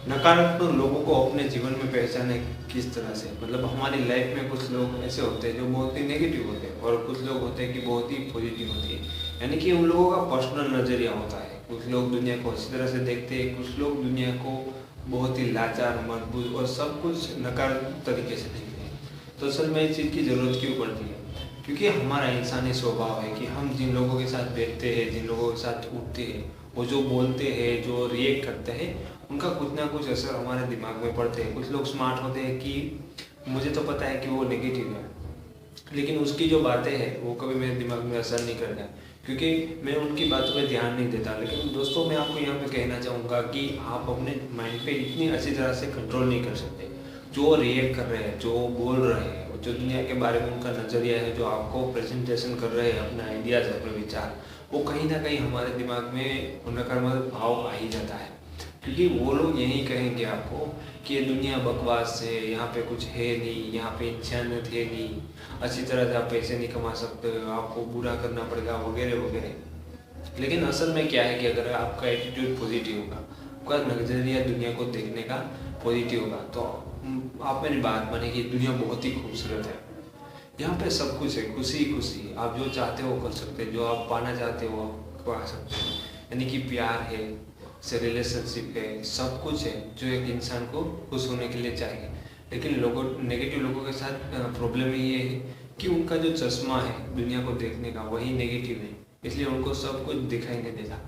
नकारात्मक लोगों को अपने जीवन में पहचाने किस तरह से, मतलब हमारी लाइफ में कुछ लोग ऐसे होते हैं जो बहुत ही नेगेटिव होते हैं और कुछ लोग होते हैं कि बहुत ही पॉजिटिव होती है। यानी कि उन लोगों का पर्सनल नज़रिया होता है। कुछ लोग दुनिया को अच्छी तरह से देखते हैं, कुछ लोग दुनिया को बहुत ही लाचार, मजबूत और सब कुछ नकारात्मक तरीके से देखते हैं। तो असल में इस चीज़ की ज़रूरत क्यों पड़ती है? क्योंकि हमारा इंसानी स्वभाव है कि हम जिन लोगों के साथ बैठते हैं, जिन लोगों के साथ उठते हैं, वो जो बोलते हैं, जो रिएक्ट करते हैं, उनका कुछ ना कुछ असर हमारे दिमाग में पड़ते हैं। कुछ लोग स्मार्ट होते हैं कि मुझे तो पता है कि वो नेगेटिव है, लेकिन उसकी जो बातें हैं वो कभी मेरे दिमाग में असर नहीं करता, क्योंकि मैं उनकी बातों पे ध्यान नहीं देता। लेकिन दोस्तों, मैं आपको यहाँ पे कहना चाहूँगा कि आप अपने माइंड पे इतनी अच्छी तरह से कंट्रोल नहीं कर सकते। जो रिएक्ट कर रहे हैं, जो बोल रहे हैं, जो दुनिया के बारे में उनका नज़रिया है, जो आपको प्रेजेंटेशन कर रहे हैं, अपने आइडियाज़, अपने विचार, वो कहीं ना कहीं हमारे दिमाग में नकारात्मक भाव आ ही जाता है। क्योंकि वो लोग यही कहेंगे आपको कि ये दुनिया बकवास है, यहाँ पे कुछ है नहीं, यहाँ पे इंसानियत है नहीं, अच्छी तरह से आप पैसे नहीं कमा सकते हो, आपको बुरा करना पड़ेगा, वगैरह वगैरह। लेकिन असल में क्या है कि अगर आपका एटीट्यूड पॉजिटिव होगा, आपका नज़रिया दुनिया को देखने का पॉजिटिव होगा, तो आप मेरी बात माने कि दुनिया बहुत ही खूबसूरत है। यहाँ पे सब कुछ है, खुशी खुशी, आप जो चाहते हो कर सकते हैं, जो आप पाना चाहते हो आप पा सकते हो। यानी कि प्यार है, से रिलेशनशिप है, सब कुछ है जो एक इंसान को खुश होने के लिए चाहिए। लेकिन नेगेटिव लोगों के साथ प्रॉब्लम ये है कि उनका जो चश्मा है दुनिया को देखने का वही नेगेटिव है, इसलिए उनको सब कुछ दिखाई नहीं देता।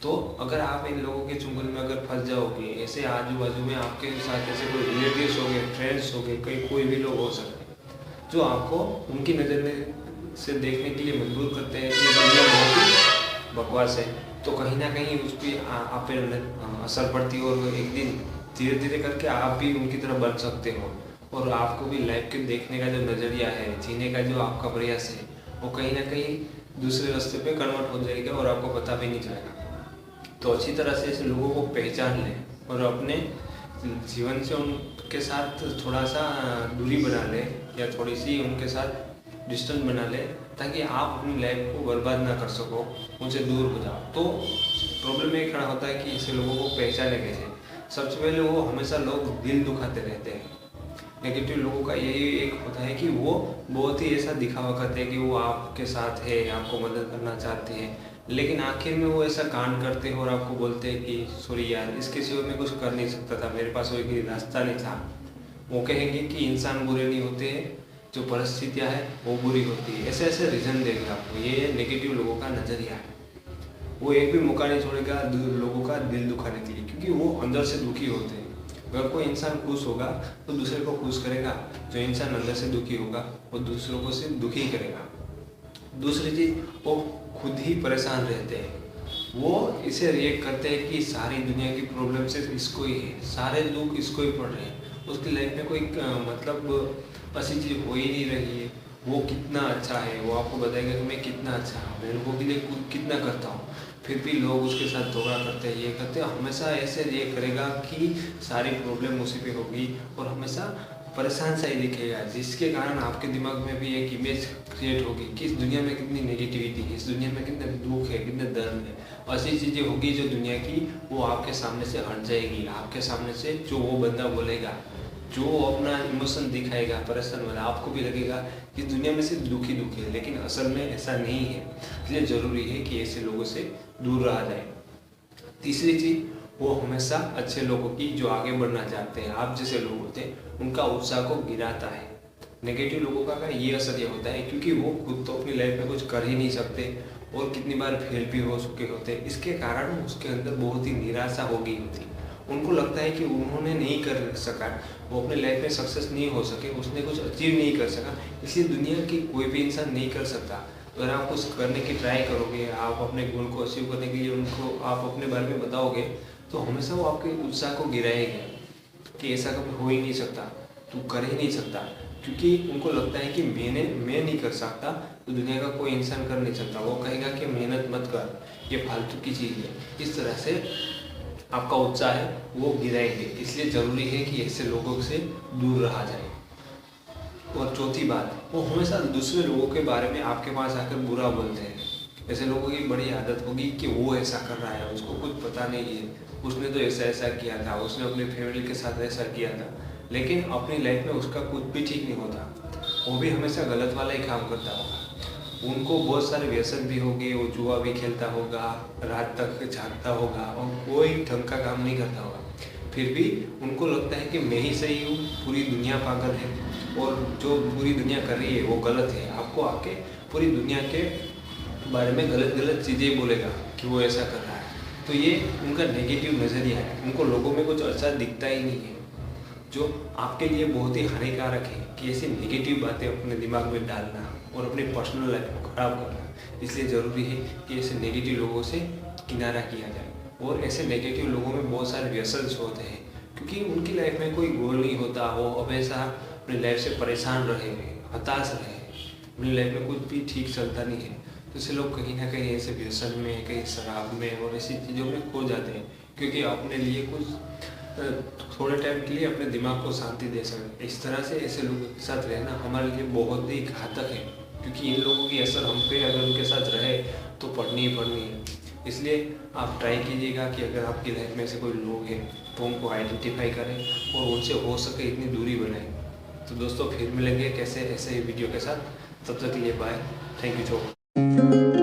तो अगर आप इन लोगों के चुंगल में अगर फंस जाओगे, ऐसे आजू बाजू में आपके साथ ऐसे कोई रिलेटिव्स हो गए, फ्रेंड्स हो गए, कोई भी लोग हो सकते हैं जो आपको उनकी नज़र से देखने के लिए मजबूर करते हैं कि दुनिया बहुत ही बकवास है, तो कहीं ना कहीं उसकी आप पे असर पड़ती है और एक दिन धीरे धीरे करके आप भी उनकी तरह बन सकते हो और आपको भी लाइफ के देखने का जो नज़रिया है, जीने का जो आपका प्रयास है, वो कहीं ना कहीं दूसरे रास्ते पे कन्वर्ट हो जाएगा और आपको पता भी नहीं चलेगा। तो अच्छी तरह से ऐसे लोगों को पहचान लें और अपने जीवन से उनके साथ थोड़ा सा दूरी बना लें या थोड़ी सी उनके साथ डिस्टेंस बना लें, ताकि आप अपनी लाइफ को बर्बाद ना कर सको, उनसे दूर हो जाओ। तो प्रॉब्लम ये खड़ा होता है कि ऐसे लोगों को पहचाने कैसे। सबसे पहले वो हमेशा लोग दिल दुखाते रहते हैं। नेगेटिव लोगों का यही एक होता है कि वो बहुत ही ऐसा दिखावा करते हैं कि वो आपके साथ है, आपको मदद करना चाहते हैं, लेकिन आखिर में वो ऐसा कांड करते हैं और आपको बोलते हैं कि सॉरी यार, इसके सिवा मैं कुछ कर नहीं सकता था, मेरे पास कोई रास्ता नहीं था। वो कहेंगे कि इंसान बुरे नहीं होते हैं, जो परिस्थितियाँ है वो बुरी होती है। ऐसे ऐसे रीज़न देंगे आपको। ये नेगेटिव लोगों का नज़रिया है। वो एक भी मौका नहीं छोड़ेगा लोगों का दिल दुखाने के लिए, क्योंकि वो अंदर से दुखी होते हैं। अगर कोई इंसान खुश होगा तो दूसरे को खुश करेगा, जो इंसान अंदर से दुखी होगा वो दूसरों को सिर्फ दुखी करेगा। दूसरी चीज़, वो खुद ही परेशान रहते हैं। वो इसे रिएक्ट करते हैं कि सारी दुनिया की प्रॉब्लम सिर्फ इसको ही है, सारे दुख इसको ही पड़ रहे हैं, उसकी लाइफ में कोई मतलब ऐसी चीज़ हो ही नहीं रही है। वो कितना अच्छा है, वो आपको बताएगा कि मैं कितना अच्छा हूँ, मैं लोगों के लिए कितना करता हूँ, फिर भी लोग उसके साथ धोखा करते हैं, ये करते हैं। हमेशा ऐसे ये करेगा कि सारी प्रॉब्लम उसी पे होगी और हमेशा परेशान सा ही दिखेगा, जिसके कारण आपके दिमाग में भी एक इमेज क्रिएट होगी कि इस दुनिया में कितनी नेगेटिविटी है, इस दुनिया में कितने दुख है, कितने दर्द है। ऐसी चीज़ें होगी जो दुनिया की, वो आपके सामने से हट जाएगी। आपके सामने से जो वो बंदा बोलेगा, जो अपना इमोशन दिखाएगा परेशान वाला, आपको भी लगेगा कि दुनिया में सिर्फ दुख ही दुख है, लेकिन असल में ऐसा नहीं है। इसलिए ज़रूरी है कि ऐसे लोगों से दूर रहा जाए। तीसरी चीज़, वो हमेशा अच्छे लोगों की, जो आगे बढ़ना चाहते हैं, आप जैसे लोग होते हैं, उनका उत्साह को गिराता है। नेगेटिव लोगों का ये असर ये होता है क्योंकि वो खुद तो अपनी लाइफ में कुछ कर ही नहीं सकते और कितनी बार फेल भी हो चुके होते हैं। इसके कारण उसके अंदर बहुत ही निराशा हो गई होती। उनको लगता है कि उन्होंने नहीं कर सका, वो अपने लाइफ में सक्सेस नहीं हो सके, उसने कुछ अचीव नहीं कर सका, इसलिए दुनिया की कोई भी इंसान नहीं कर सकता। अगर आप कुछ करने की ट्राई करोगे, आप अपने गोल को अचीव करने के लिए उनको आप अपने बारे में बताओगे, तो हमेशा वो आपके उत्साह को गिराएंगे कि ऐसा कभी हो ही नहीं सकता, तू कर ही नहीं सकता। क्योंकि उनको लगता है कि मैं नहीं कर सकता तो दुनिया का कोई इंसान कर नहीं सकता। वो कहेगा कि मेहनत मत कर, ये फालतू की चीज़ है। इस तरह से आपका उत्साह है वो गिराएंगे। इसलिए ज़रूरी है कि ऐसे लोगों से दूर रहा जाए। और चौथी बात, वो हमेशा दूसरे लोगों के बारे में आपके पास आकर बुरा बोलते हैं। ऐसे लोगों की बड़ी आदत होगी कि वो ऐसा कर रहा है, उसको कुछ पता नहीं है, उसने तो ऐसा ऐसा किया था, उसने अपनी फैमिली के साथ ऐसा किया था, लेकिन अपनी लाइफ में उसका कुछ भी ठीक नहीं होता, वो भी हमेशा गलत वाला ही काम करता होगा। उनको बहुत सारे व्यसन भी होंगे, वो जुआ भी खेलता होगा, रात तक जागता होगा और कोई ढंग का काम नहीं करता होगा, फिर भी उनको लगता है कि मैं ही सही हूँ, पूरी दुनिया पागल है और जो पूरी दुनिया कर रही है वो गलत है। आपको आके पूरी दुनिया के बारे में गलत गलत चीज़ें बोलेगा कि वो ऐसा कर रहा है। तो ये उनका नेगेटिव नज़रिया है, उनको लोगों में कुछ अच्छा दिखता ही नहीं है, जो आपके लिए बहुत ही हानिकारक है कि ऐसी नेगेटिव बातें अपने दिमाग में डालना और अपनी पर्सनल लाइफ को ख़राब करना। इसलिए ज़रूरी है कि ऐसे नेगेटिव लोगों से किनारा किया जाए। और ऐसे नेगेटिव लोगों में बहुत सारे व्यसन होते हैं, क्योंकि उनकी लाइफ में कोई गोल नहीं होता, वो हमेशा अपनी लाइफ से परेशान रहे हुए, हताश रहे, अपनी लाइफ में कुछ भी ठीक चलता नहीं है। तो ऐसे लोग कहीं ना कहीं ऐसे व्यसन में, कहीं शराब में और ऐसी चीज़ों में खो जाते हैं, क्योंकि अपने लिए कुछ थोड़े टाइम के लिए अपने दिमाग को शांति दे सकें। इस तरह से ऐसे लोगों के साथ रहना हमारे लिए बहुत ही घातक है, क्योंकि इन लोगों की असर हम पे अगर उनके साथ रहे तो पड़नी ही पड़नी है। इसलिए आप ट्राई कीजिएगा कि अगर आपकी लाइफ में ऐसे कोई लोग हैं तो उनको आइडेंटिफाई करें और उनसे हो सके इतनी दूरी बनाएं। तो दोस्तों फिर मिलेंगे कैसे ऐसे वीडियो के साथ, तब तक के लिए bye, thank you so much.